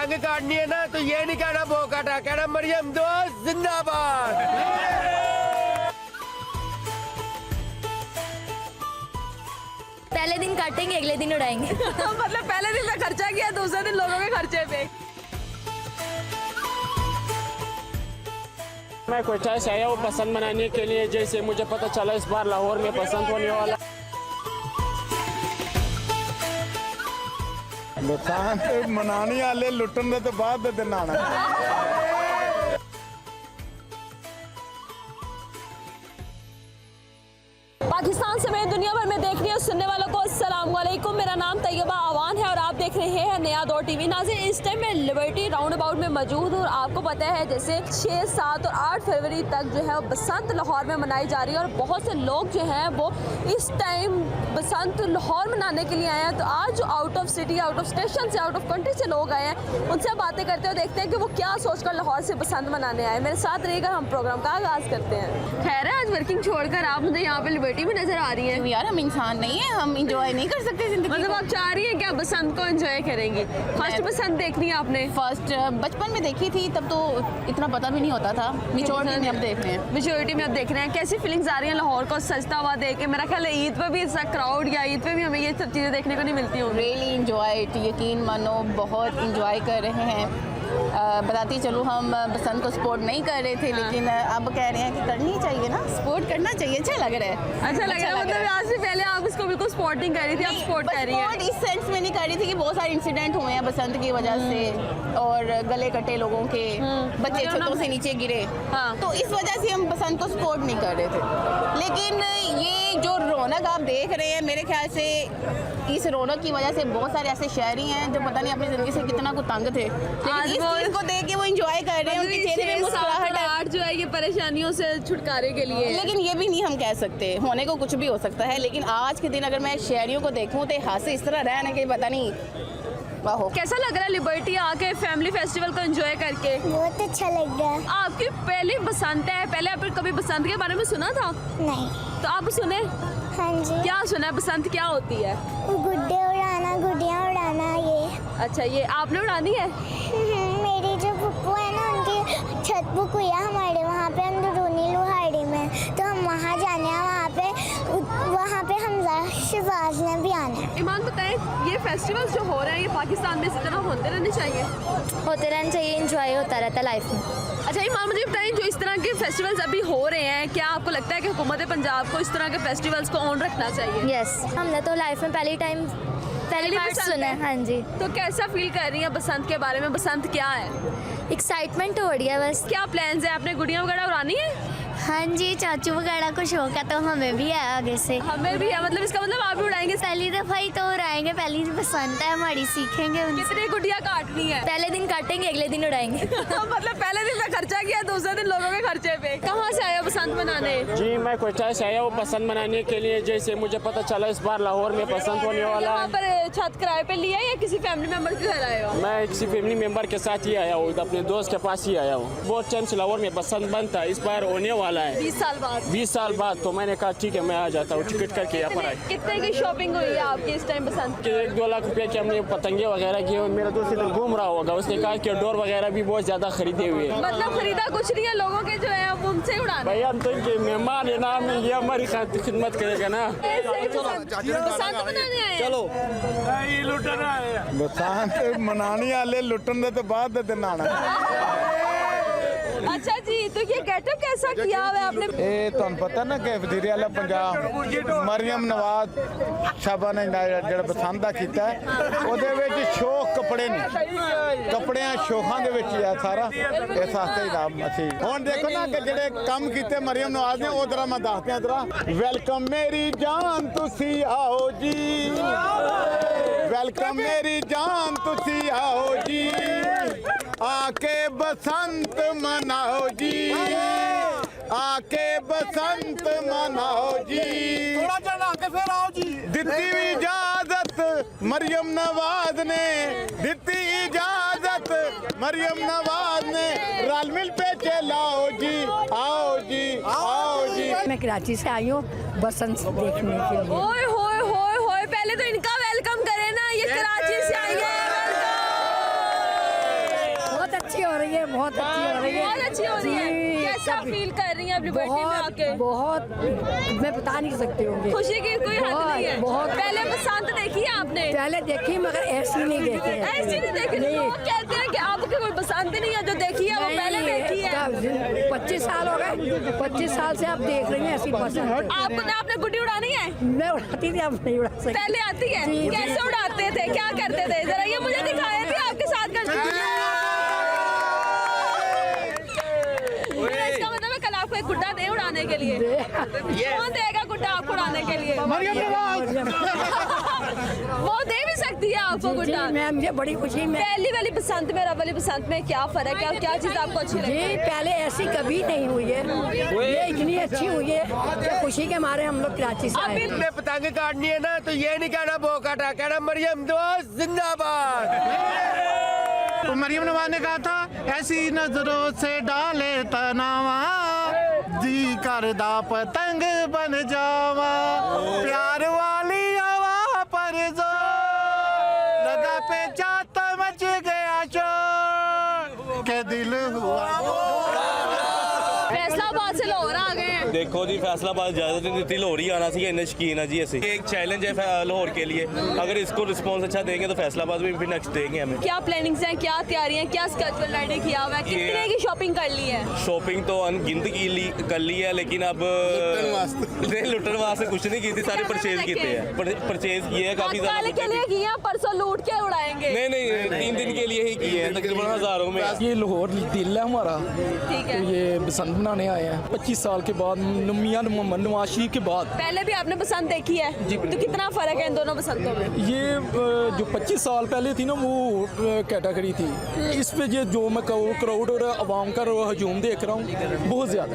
रंग काटनी है ना तो ये नहीं कहना वो काटा, कहना मरियम दोस्त जिंदाबाद। पहले दिन काटेंगे अगले दिन उड़ाएंगे। मतलब पहले दिन में खर्चा किया, दूसरे दिन लोगों के खर्चे पे। मैं कोयटा से आया हूँ पसंद मनाने के लिए, जैसे मुझे पता चला इस बार लाहौर में पसंद होने वाला। बसंत मनाने वाले लुटन दे तो बाद दिन आना। पाकिस्तान समेत दुनिया भर में देखने और सुनने वालों को अस्सलाम वालेकुम। मेरा नाम तैयबा आवान है और आप देख रहे हैं नया दौर टीवी। नाज़रीन, इस टाइम मैं लिबर्टी राउंड अबाउट में मौजूद हूँ और आपको पता है जैसे 6, 7 और 8 फरवरी तक जो है वो बसंत लाहौर में मनाई जा रही है और बहुत से लोग जो हैं वो इस टाइम बसंत लाहौर मनाने के लिए आए हैं। तो आज जो out of city, out of station से, आउट ऑफ कंट्री से लोग आए हैं, उनसे बातें करते हुए देखते हैं कि वो क्या सोचकर लाहौर से बसंत मनाने आए। मेरे साथ रहिएगा, हम प्रोग्राम का आगाज़ करते हैं। खैर है, आज वर्किंग छोड़कर आप मुझे यहाँ पे लिबर्टी में नजर आ रही है। यार हम इंसान नहीं है, हम इंजॉय नहीं कर सकते जिंदगी। मतलब आप चाह रही हैं कि आप बसंत को एंजॉय करेंगी? फर्स्ट बसंत देखनी है आपने? फर्स्ट बचपन में देखी थी, तब तो इतना पता भी नहीं होता था। मेच्योरिटी में अब देख रहे हैं। मेच्योरिटी में अब देख रहे हैं। कैसी फीलिंग्स आ रही हैं लाहौर को सजता हुआ देख के? मेरा ख्याल है ईद पे भी ऐसा क्राउड या ईद पे भी हमें ये सब चीज़ें देखने को नहीं मिलती होंगी। रियली इंजॉय, यकीन मानो बहुत इंजॉय कर रहे हैं। बताती चलो हम बसंत को सपोर्ट नहीं कर रहे थे, लेकिन अब कह रहे हैं कि करनी चाहिए ना, सपोर्ट करना चाहिए। अच्छा लग रहा है, अच्छा लग रहा है। मतलब आज से पहले आप इसको बिल्कुल सपोर्ट नहीं कर रही थी, आप सपोर्ट कर रही हैं। इस सेंस में नहीं कर रही थी कि बहुत सारे इंसिडेंट हुए हैं बसंत की वजह से और गले कटे लोगों के, बच्चे छतों से नीचे गिरे। हाँ। तो इस वजह से हम बसंत को सपोर्ट नहीं कर रहे थे। लेकिन ये जो रौनक आप देख रहे हैं, मेरे ख्याल से इस रौनक की वजह से बहुत सारे ऐसे शहरी हैं जो पता नहीं अपनी जिंदगी से कितना को तंग थे, लेकिन इस चीज को देख के वो एंजॉय कर रहे हैं। उनके चेहरे पे मुस्कुराहट है जो है ये परेशानियों से छुटकारे के लिए। लेकिन ये भी नहीं हम कह सकते, होने को कुछ भी हो सकता है। लेकिन आज के दिन अगर मैं शहरियों को देखूं तो हाथ से इस तरह रहने के पता नहीं। वाह, कैसा लग रहा है लिबर्टी आके फैमिली फेस्टिवल को एंजॉय करके? बहुत अच्छा लग रहा है। आपकी पहली बसंत है, पहले आपने कभी बसंत के बारे में सुना था? नहीं। तो आप सुने? हाँ जी। क्या सुना है? बसंत क्या होती है? गुड्डे उड़ाना, गुड़ियाँ उड़ाना। ये अच्छा, ये आपने उड़ानी है? मेरी जो फुप्पू है ना, उनकी छत बुक हुई है हमारे वहाँ पे अंदरूनी लोहाड़ी में, तो हम वहाँ जाने हैं। वहाँ पे हमजा शहबाज ने भी आना है। ईमान बताएं, ये फेस्टिवल्स जो हो रहे हैं ये पाकिस्तान में इसी तरह होते रहने चाहिए? होते रहना चाहिए, इंजॉय होता रहता है लाइफ में। अच्छा ईमान, मुझे बताएं जो इस तरह के फेस्टिवल्स अभी हो रहे हैं, क्या आपको लगता है कि हुकूमत पंजाब को इस तरह के फेस्टिवल्स को ऑन रखना चाहिए? यस, हमने तो लाइफ में पहली बार सुना है। हाँ जी। तो कैसा फील कर रही हैं बसंत के बारे में? बसंत क्या है? एक्साइटमेंट हो रही है बस। क्या प्लान्स है? आपने गुड़ियाँ वगैरह उड़ानी है? हाँ जी, चाचू वगैरह को शौक है तो हमें भी है आगे से। हमें भी है, मतलब इसका मतलब आप भी उड़ाएंगे? पहली दफा ही तो उड़ाएंगे, पहली बसंत है हमारी, सीखेंगे उनसे। कितनी गुड़िया काटनी है? पहले दिन काटेंगे अगले दिन उड़ाएंगे। मतलब पहले दिन में खर्चा किया, दूसरे दिन लोगों के खर्चे पे। कहाँ से आया बसंत मनाने? जी मैं कोयटा से आया हूँ पसंद मनाने के लिए, जैसे मुझे पता चला इस बार लाहौर में पसंद होने वाला यहाँ है। पर छत किराए पे लिया या किसी फैमिली मेंबर के घर आए हो? मैं किसी फैमिली मेंबर के साथ ही आया हूँ, अपने दोस्त के पास ही आया हूँ। बहुत टाइम से लाहौर में पसंद बनता है, इस बार होने वाला है 20 साल बाद। 20 साल बाद। तो मैंने कहा ठीक है मैं आ जाता हूँ, टिकट करके यहाँ पर आए। कितने की शॉपिंग हुई है आपकी इस टाइम बसंत? 1-2 लाख रुपए की हमने पतंगे वगैरह की। और मेरा दोस्त इधर घूम रहा होगा, उसने कहा कि डोर वगैरह भी बहुत ज्यादा खरीदे हुए हैं। मतलब खरीदा कुछ नहीं है, लोगों के जो है वो उनसे उड़ाना। भैया हम तो इनके मेहमान है ना, ये हमारी खिदमत करेगा ना। बसंत मनाने आए हैं? चलो बसंत मनाने वाले लुटन दे तो बाद दिन आना। अच्छा जी, तो ये गेटअप कैसा किया हुआ है आपने? ਇਹ ਤੁਹਾਨੂੰ ਪਤਾ ਨਾ ਕਿ ਵਜ਼ੀਰ ਆਲਾ ਪੰਜਾਬ ਮਰੀਮ ਨਵਾਜ਼ ਸਾਹਿਬਾ ਨੇ ਜਿਹੜਾ ਬਸੰਤ ਦਾ ਕੀਤਾ ਉਹਦੇ ਵਿੱਚ ਸ਼ੌਕ ਕੱਪੜੇ ਨੇ, ਕੱਪੜਿਆਂ ਸ਼ੌਕਾਂ ਦੇ ਵਿੱਚ ਹੀ ਆ ਸਾਰਾ। ਇਸ ਵਾਸਤੇ ਹੀ ਨਾਮ ਅਸੀਂ ਹੁਣ ਦੇਖੋ ਨਾ ਕਿ ਜਿਹੜੇ ਕੰਮ ਕੀਤੇ ਮਰੀਮ ਨਵਾਜ਼ ਨੇ ਉਹ ਤਰ੍ਹਾਂ ਮੈਂ ਦੱਸਦਿਆਂ ਜਰਾ। ਵੈਲਕਮ ਮੇਰੀ ਜਾਨ ਤੁਸੀਂ ਆਓ ਜੀ, ਵੈਲਕਮ ਮੇਰੀ ਜਾਨ ਤੁਸੀਂ ਆਓ ਜੀ, आके बसंत मनाओ जी, आके बसंत मनाओ जी, थोड़ा चढ़ा के फिर आओ जी। दिती इजाजत मरियम नवाज ने, दिती इजाजत मरियम नवाज ने, रल मिल पे चलाओ जी, आओ जी, आओ जी। मैं कराची से आई हूँ बसंत देखने के लिए। ओए होए होए होए, पहले तो इनका वेलकम करें ना, ये कराची से आई है। अच्छी हो रही है, बहुत अच्छी हो रही है, बहुत अच्छी हो रही है। जी, कैसा कभी- फील कर रही हैं अब लिबर्टी में आके? बहुत मैं बता नहीं सकती हूँ। खुशी की कोई हद नहीं है। बहुत। पहले बसंत देखी है आपने? पहले देखी मगर ऐसी नहीं देखी है। ऐसी नहीं देखी। नहीं। लोग कहते हैं कि आपकी कोई बसंत नहीं है, जो देखी है वो पहले देखी है। 25 साल हो गए, 25 साल से आप देख रही हैं ऐसी बसंत। आपने गुड्डी उड़ानी है? मैं उड़ाती थी, अब नहीं उड़ा सकती। पहले आती है? जी, जी। कैसे उड़ाते थे, क्या करते थे, जरा ये मुझे दिखाए थे आपके साथ इसका मतलब है कल आपको एक गुड्डा दे उड़ाने के लिए। कौन देगा गुड्डा आपको उड़ाने के लिए? वो दे भी सकती है आपको जी, गुड्डा। मैं मुझे बड़ी खुशी में। पहली वाली बसंत में और अब वाली बसंत में क्या फर्क है और क्या चीज आपको अच्छी लगी? जी पहले ऐसी कभी नहीं हुई है, ये इतनी अच्छी हुई है कि खुशी के मारे हम लोग कराची से आए। ने पतंग काटनी है ना तो ये नहीं कहना बोकाटा, कहना मरियम दोस्त जिंदाबाद। तो मरियम नवाज ने कहा था ऐसी नजरों से डाले तनावा, जी करदा पतंग बन जावा, प्यार वाली हवा पर जो लगा पे जाता मच गया शोर के दिल हुआ। फैसलाबाद से लाहौर आ गए हैं। देखो जी फैसलाबाद इजाजत नहीं देती, लाहौर ही आना चाहिए, इन्हें शकीन है जी ऐसे। एक चैलेंज है लाहौर के लिए, अगर इसको रिस्पांस अच्छा देंगे तो फैसलाबाद में भी नेक्स्ट देंगे हमें। क्या प्लानिंग्स हैं, क्या तैयारियां, क्या स्केड्यूल रेडी किया हुआ है, कितने की शॉपिंग कर ली है? शॉपिंग तो अनगिनत कर ली है, लेकिन अब लुटन वास्ते कुछ नहीं की थी, सारे परचेज किए हैं, परचेज किए हैं काफी कल के लिए किए हैं, परसों लूट के उड़ाएंगे। नहीं 3 दिन के लिए ही किए हैं, तकरीबन हजारों में। ये लाहौर दिल है हमारा, ठीक है। तो ये बसंत मनाने आए हैं 25 साल के बाद, मियां मोहम्मद नवाज शरीफ के बाद। पहले भी आपने बसंत देखी है तो कितना फर्क है इन दोनों बसंतों में? ये जो 25 साल पहले थी ना वो कैटेगरी थी, इस पे ये जो मैं क्राउड और आवाम का हजूम देख रहा हूँ बहुत ज़्यादा है।